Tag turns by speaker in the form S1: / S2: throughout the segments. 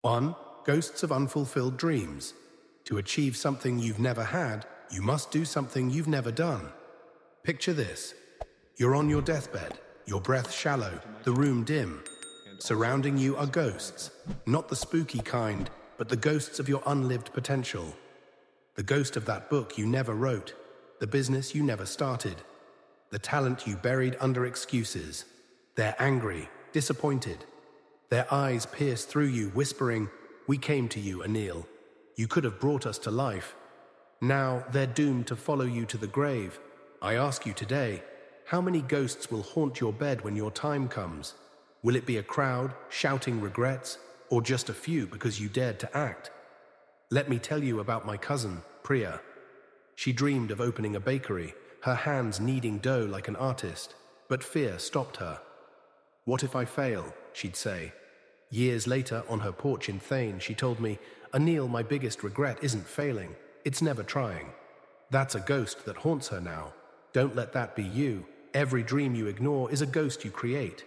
S1: 1. Ghosts of unfulfilled dreams. To achieve something you've never had, you must do something you've never done. Picture this. You're on your deathbed, your breath shallow, the room dim. Surrounding you are ghosts, not the spooky kind, but the ghosts of your unlived potential. The ghost of that book you never wrote, the business you never started, the talent you buried under excuses. They're angry, disappointed. Their eyes pierce through you, whispering, "We came to you, Anil. You could have brought us to life." Now they're doomed to follow you to the grave. I ask you today, how many ghosts will haunt your bed when your time comes? Will it be a crowd shouting regrets, or just a few because you dared to act? Let me tell you about my cousin, Priya. She dreamed of opening a bakery, her hands kneading dough like an artist, but fear stopped her. "What if I fail?" she'd say. Years later, on her porch in Thane, she told me, "Anil, my biggest regret isn't failing, it's never trying." That's a ghost that haunts her now. Don't let that be you. Every dream you ignore is a ghost you create.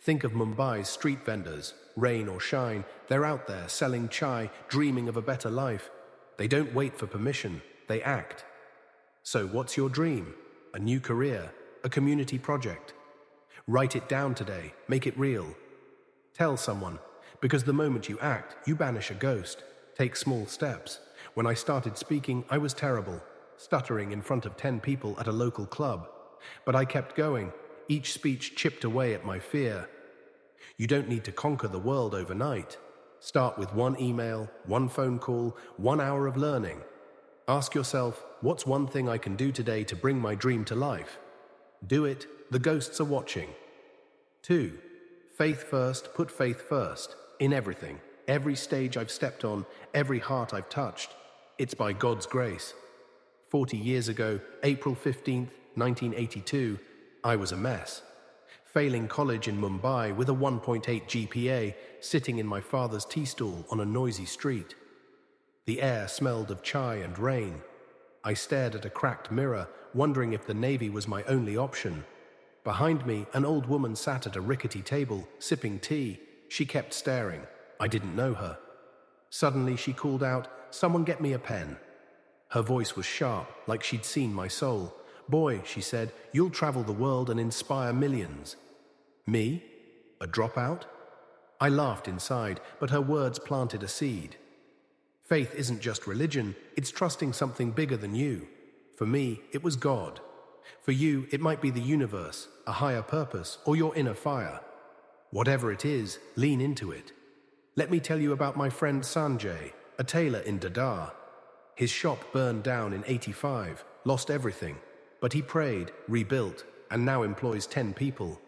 S1: Think of Mumbai's street vendors, rain or shine. They're out there selling chai, dreaming of a better life. They don't wait for permission, they act. So what's your dream? A new career? A community project? Write it down today, make it real. Tell someone, because the moment you act, you banish a ghost. Take small steps. When I started speaking, I was terrible, stuttering in front of 10 people at a local club. But I kept going. Each speech chipped away at my fear. You don't need to conquer the world overnight. Start with one email, one phone call, 1 hour of learning. Ask yourself, what's one thing I can do today to bring my dream to life? Do it, the ghosts are watching. 2. Faith first, put faith first, in everything. Every stage I've stepped on, every heart I've touched. It's by God's grace. 40 years ago, April 15th, 1982, I was a mess. Failing college in Mumbai with a 1.8 GPA, sitting in my father's tea stall on a noisy street. The air smelled of chai and rain. I stared at a cracked mirror, wondering if the Navy was my only option. Behind me, an old woman sat at a rickety table, sipping tea. She kept staring. I didn't know her. Suddenly she called out, "Someone get me a pen." Her voice was sharp, like she'd seen my soul. "Boy," she said, "you'll travel the world and inspire millions." Me? A dropout? I laughed inside, but her words planted a seed. Faith isn't just religion, it's trusting something bigger than you. For me, it was God. For you, it might be the universe, a higher purpose, or your inner fire. Whatever it is, lean into it. Let me tell you about my friend Sanjay, a tailor in Dadar. His shop burned down in '85, lost everything. But he prayed, rebuilt, and now employs 10 people.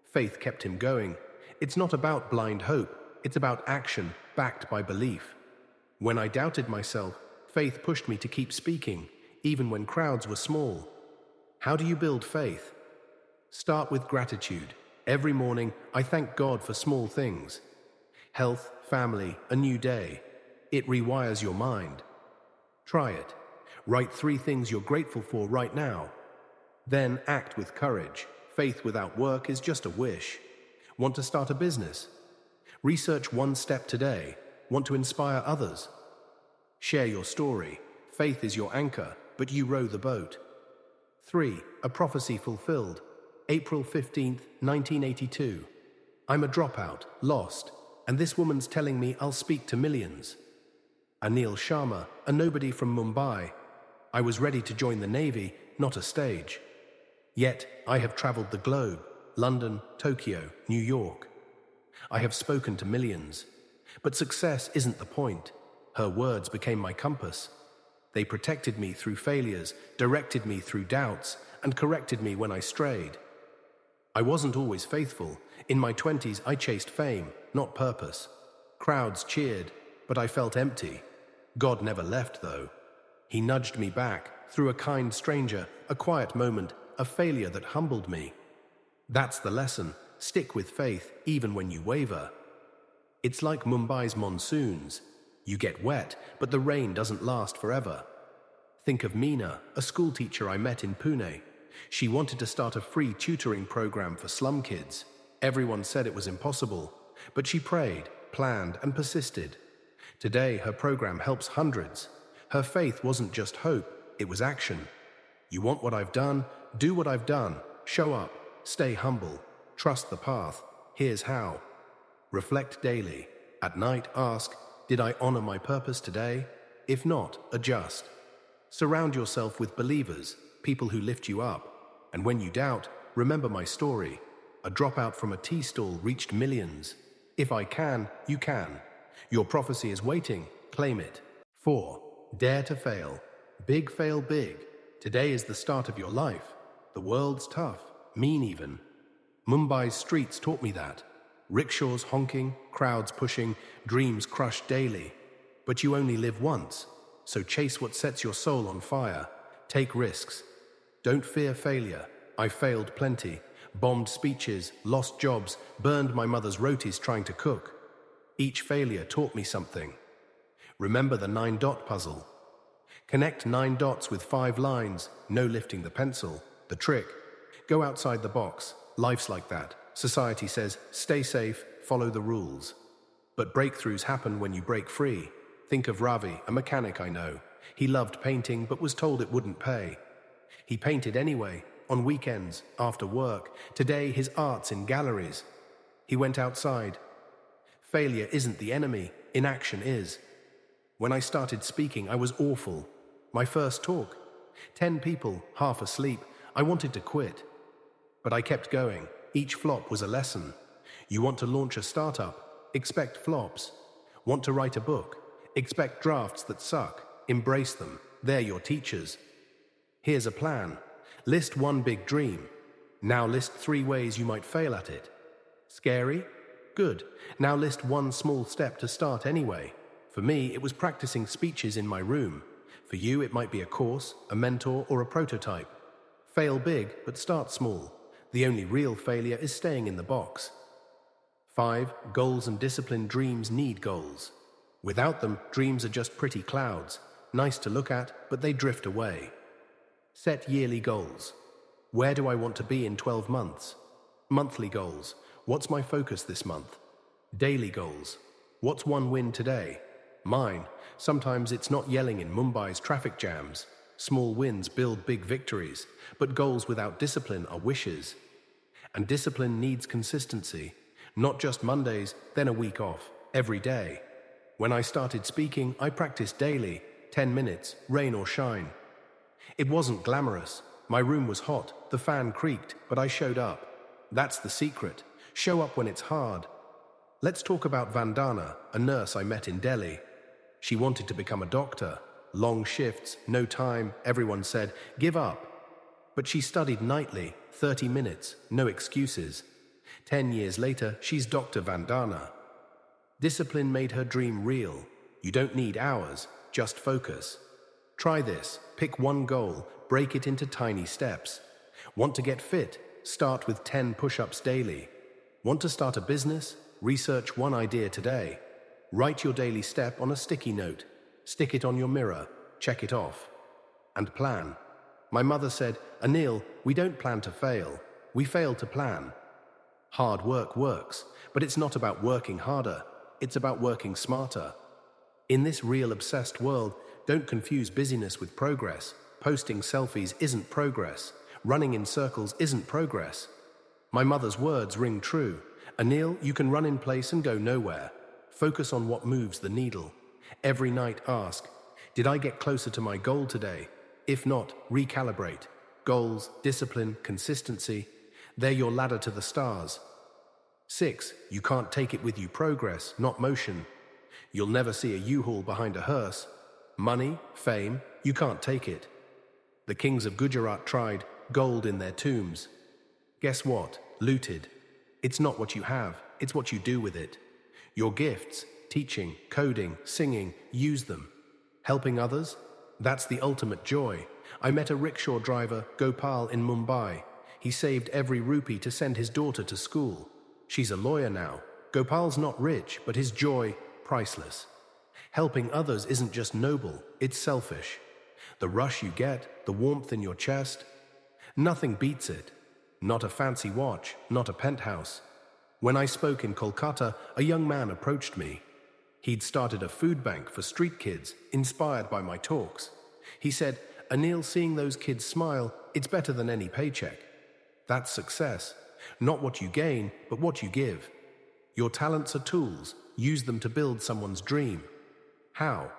S1: Faith kept him going. It's not about blind hope, it's about action backed by belief. When I doubted myself, faith pushed me to keep speaking, even when crowds were small. How do you build faith? Start with gratitude. Every morning, I thank God for small things. Health, family, a new day. It rewires your mind. Try it. Write 3 things you're grateful for right now. Then act with courage. Faith without work is just a wish. Want to start a business? Research 1 step today. Want to inspire others? Share your story. Faith is your anchor, but you row the boat. 3. A prophecy fulfilled. April 15th, 1982. I'm a dropout, lost, and this woman's telling me I'll speak to millions. Anil Sharma, a nobody from Mumbai. I was ready to join the Navy, not a stage. Yet, I have traveled the globe, London, Tokyo, New York. I have spoken to millions. But success isn't the point. Her words became my compass. They protected me through failures, directed me through doubts, and corrected me when I strayed. I wasn't always faithful. In my 20s, I chased fame, not purpose. Crowds cheered, but I felt empty. God never left, though. He nudged me back, through a kind stranger, a quiet moment, a failure that humbled me. That's the lesson. Stick with faith, even when you waver. It's like Mumbai's monsoons. You get wet, but the rain doesn't last forever. Think of Meena, a schoolteacher I met in Pune. She wanted to start a free tutoring program for slum kids. Everyone said it was impossible, but she prayed, planned, and persisted. Today, her program helps hundreds. Her faith wasn't just hope, it was action. You want what I've done? Do what I've done. Show up. Stay humble. Trust the path. Here's how. Reflect daily. At night, ask, did I honor my purpose today? If not, adjust. Surround yourself with believers, people who lift you up. And when you doubt, remember my story. A dropout from a tea stall reached millions. If I can, you can. Your prophecy is waiting. Claim it. 4. Dare to fail. Big fail big. Today is the start of your life. The world's tough, mean even. Mumbai's streets taught me that. Rickshaws honking, crowds pushing, dreams crushed daily. But you only live once, so chase what sets your soul on fire. Take risks. Don't fear failure. I failed plenty. Bombed speeches, lost jobs, burned my mother's rotis trying to cook. Each failure taught me something. Remember the 9-dot puzzle. Connect 9 dots with 5 lines, no lifting the pencil. The trick, go outside the box. Life's like that. Society says, stay safe, follow the rules. But breakthroughs happen when you break free. Think of Ravi, a mechanic I know. He loved painting but was told it wouldn't pay. He painted anyway, on weekends, after work. Today his art's in galleries. He went outside. Failure isn't the enemy, inaction is. When I started speaking, I was awful. My first talk. 10 people, half asleep. I wanted to quit. But I kept going. Each flop was a lesson. You want to launch a startup? Expect flops. Want to write a book? Expect drafts that suck. Embrace them. They're your teachers. Here's a plan. List 1 big dream. Now list 3 ways you might fail at it. Scary? Good. Now list 1 small step to start anyway. For me, it was practicing speeches in my room. For you, it might be a course, a mentor, or a prototype. Fail big, but start small. The only real failure is staying in the box. 5. Goals and discipline. Dreams need goals. Without them, dreams are just pretty clouds. Nice to look at, but they drift away. Set yearly goals. Where do I want to be in 12 months? Monthly goals. What's my focus this month? Daily goals. What's 1 win today? Mine. Sometimes it's not yelling in Mumbai's traffic jams. Small wins build big victories, but goals without discipline are wishes. And discipline needs consistency. Not just Mondays, then a week off, every day. When I started speaking, I practiced daily, 10 minutes, rain or shine. It wasn't glamorous. My room was hot, the fan creaked, but I showed up. That's the secret. Show up when it's hard. Let's talk about Vandana, a nurse I met in Delhi. She wanted to become a doctor. Long shifts, no time, everyone said, give up. But she studied nightly, 30 minutes, no excuses. 10 years later, she's Dr. Vandana. Discipline made her dream real. You don't need hours, just focus. Try this, pick 1 goal, break it into tiny steps. Want to get fit? Start with 10 push-ups daily. Want to start a business? Research 1 idea today. Write your daily step on a sticky note. Stick it on your mirror. Check it off. And plan. My mother said, Anil, we don't plan to fail. We fail to plan. Hard work works, but it's not about working harder. It's about working smarter. In this real obsessed world, don't confuse busyness with progress. Posting selfies isn't progress. Running in circles isn't progress. My mother's words ring true. Anil, you can run in place and go nowhere. Focus on what moves the needle. Every night ask, did I get closer to my goal today? If not, recalibrate. Goals, discipline, consistency. They're your ladder to the stars. 6. You can't take it with you. Progress, not motion. You'll never see a U-Haul behind a hearse. Money, fame, you can't take it. The kings of Gujarat tried, gold in their tombs. Guess what? Looted. It's not what you have, it's what you do with it. Your gifts, teaching, coding, singing, use them. Helping others? That's the ultimate joy. I met a rickshaw driver, Gopal, in Mumbai. He saved every rupee to send his daughter to school. She's a lawyer now. Gopal's not rich, but his joy, priceless. Helping others isn't just noble, it's selfish. The rush you get, the warmth in your chest, nothing beats it. Not a fancy watch, not a penthouse. When I spoke in Kolkata, a young man approached me. He'd started a food bank for street kids, inspired by my talks. He said, "Anil, seeing those kids smile, it's better than any paycheck. That's success. Not what you gain, but what you give. Your talents are tools. Use them to build someone's dream." How?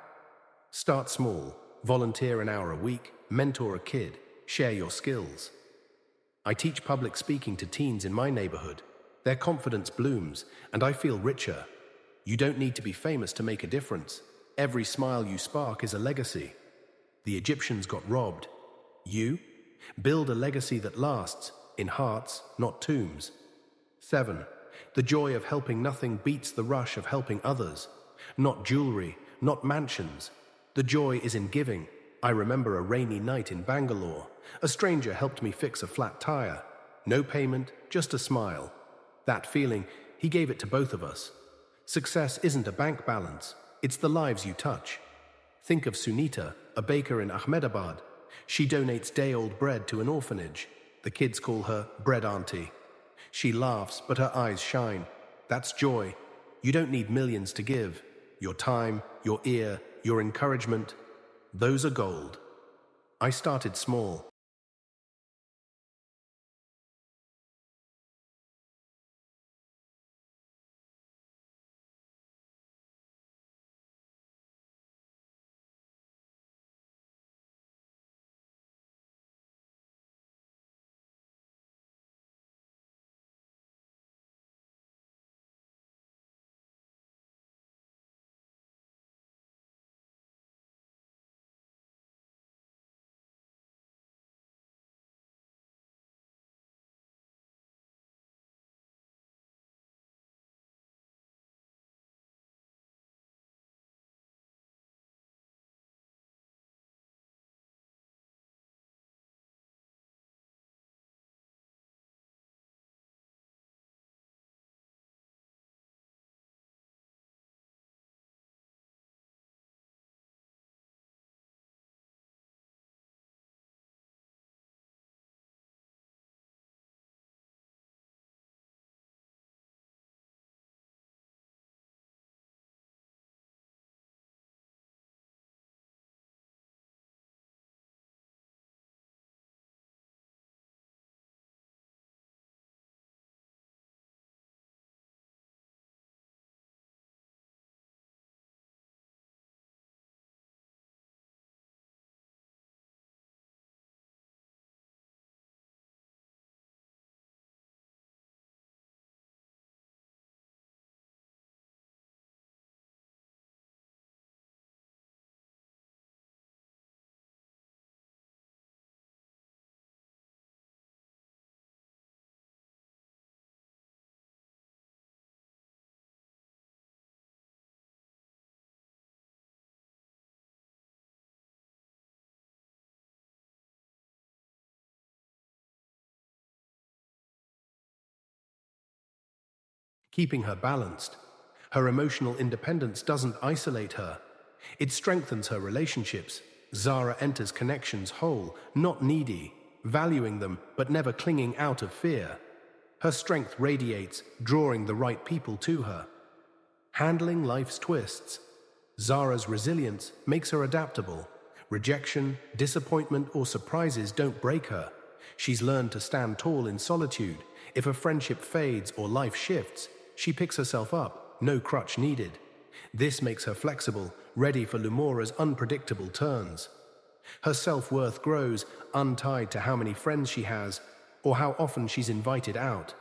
S1: Start small. Volunteer an hour a week. Mentor a kid. Share your skills. I teach public speaking to teens in my neighborhood. Their confidence blooms, and I feel richer. You don't need to be famous to make a difference. Every smile you spark is a legacy. The Egyptians got robbed. You? Build a legacy that lasts, in hearts, not tombs. 7. The joy of helping nothing beats the rush of helping others. Not jewelry, not mansions. The joy is in giving. I remember a rainy night in Bangalore. A stranger helped me fix a flat tire. No payment, just a smile. That feeling, he gave it to both of us. Success isn't a bank balance, it's the lives you touch. Think of Sunita, a baker in Ahmedabad. She donates day-old bread to an orphanage. The kids call her Bread Auntie. She laughs, but her eyes shine. That's joy. You don't need millions to give. Your time, your ear, your encouragement, those are gold. I started small. Keeping her balanced. Her emotional independence doesn't isolate her. It strengthens her relationships. Zara enters connections whole, not needy, valuing them but never clinging out of fear. Her strength radiates, drawing the right people to her. Handling life's twists. Zara's resilience makes her adaptable. Rejection, disappointment, or surprises don't break her. She's learned to stand tall in solitude. If a friendship fades or life shifts, she picks herself up, no crutch needed. This makes her flexible, ready for Lumora's unpredictable turns. Her self-worth grows, untied to how many friends she has or how often she's invited out.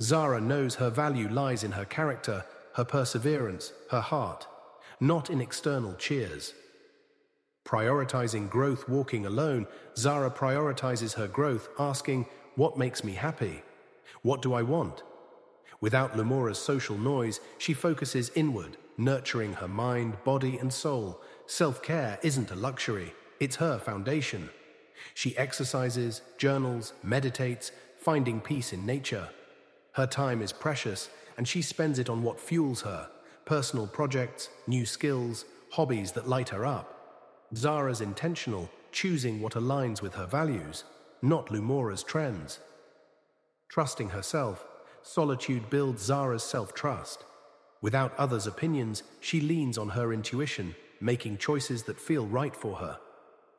S1: Zara knows her value lies in her character, her perseverance, her heart, not in external cheers. Prioritizing growth walking alone, Zara prioritizes her growth, asking, "What makes me happy? What do I want?" Without Lumora's social noise, she focuses inward, nurturing her mind, body, and soul. Self-care isn't a luxury, it's her foundation. She exercises, journals, meditates, finding peace in nature. Her time is precious, and she spends it on what fuels her: personal projects, new skills, hobbies that light her up. Zara's intentional, choosing what aligns with her values, not Lumora's trends. Trusting herself, solitude builds Zara's self-trust. Without others' opinions, she leans on her intuition, making choices that feel right for her.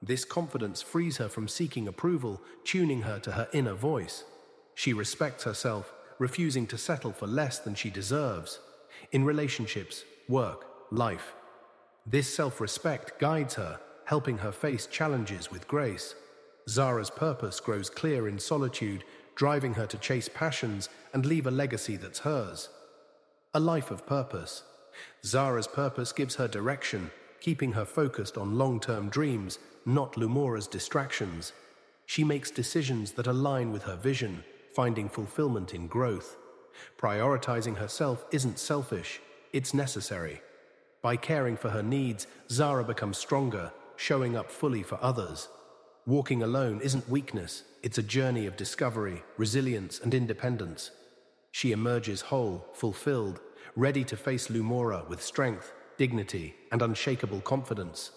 S1: This confidence frees her from seeking approval, tuning her to her inner voice. She respects herself, refusing to settle for less than she deserves. In relationships, work, life, this self-respect guides her, helping her face challenges with grace. Zara's purpose grows clear in solitude, driving her to chase passions and leave a legacy that's hers. A life of purpose. Zara's purpose gives her direction, keeping her focused on long-term dreams, not Lumora's distractions. She makes decisions that align with her vision, finding fulfillment in growth. Prioritizing herself isn't selfish, it's necessary. By caring for her needs, Zara becomes stronger, showing up fully for others. Walking alone isn't weakness, it's a journey of discovery, resilience, and independence. She emerges whole, fulfilled, ready to face Lumora with strength, dignity, and unshakable confidence.